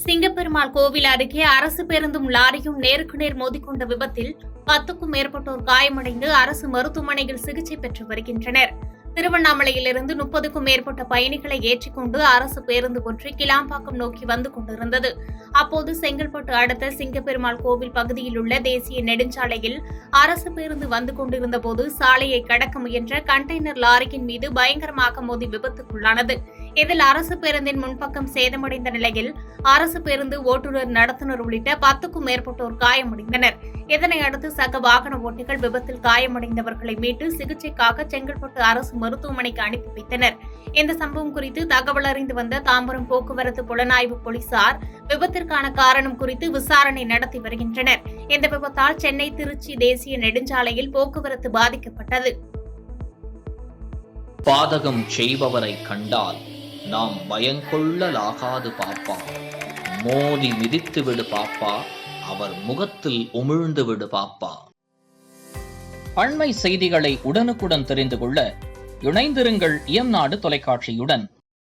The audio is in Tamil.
சிங்கப்பெருமாள் கோவில் அருகே அரசு பேருந்தும் லாரியும் நேருக்கு நேர் மோதிக்கொண்ட விபத்தில் 10க்கும் மேற்பட்டோர் காயமடைந்து அரசு மருத்துவமனையில் சிகிச்சை பெற்று வருகின்றனர். திருவண்ணாமலையிலிருந்து 30க்கும் மேற்பட்ட பயணிகளை ஏற்றிக்கொண்டு அரசு பேருந்து ஒன்று கிளாம்பாக்கம் நோக்கி வந்து கொண்டிருந்தது. அப்போது செங்கல்பட்டு அடுத்த சிங்கப்பெருமாள் கோவில் பகுதியில் உள்ள தேசிய நெடுஞ்சாலையில் அரசு பேருந்து வந்து கொண்டிருந்தபோது சாலையை கடக்க முயன்ற கண்டெய்னர் லாரியின் மீது பயங்கரமாக மோதி விபத்துக்குள்ளானது. இதில் அரசு பேருந்தின் முன்பக்கம் சேதமடைந்த நிலையில் அரசு பேருந்து ஓட்டுநர், நடத்துனர் உள்ளிட்ட 10க்கும் மேற்பட்டோர் காயமடைந்தனர். இதனையடுத்து சக வாகன ஓட்டிகள் விபத்தில் காயமடைந்தவர்களை மீட்டு சிகிச்சைக்காக செங்கல்பட்டு அரசு மருத்துவமனைக்கு அனுப்பி வைத்தனர். இந்த சம்பவம் குறித்து தகவல் அறிந்து வந்த தாம்பரம் போக்குவரத்து புலனாய்வு போலீசார் விபத்திற்கான காரணம் குறித்து விசாரணை நடத்தி வருகின்றனர். இந்த விபத்தால் சென்னை திருச்சி தேசிய நெடுஞ்சாலையில் போக்குவரத்து பாதிக்கப்பட்டது. பாதகம் செய்பவரை கண்டால் நாம் பயங்கொள்ளலாகாது பாப்பா, மோதி மிதித்து விடு பாப்பா, அவர் முகத்தில் உமிழ்ந்து விடு பாப்பா. அண்மை செய்திகளை உடனுக்குடன் தெரிந்து கொள்ள இணைந்திருங்கள் இயம்நாடு தொலைக்காட்சியுடன்.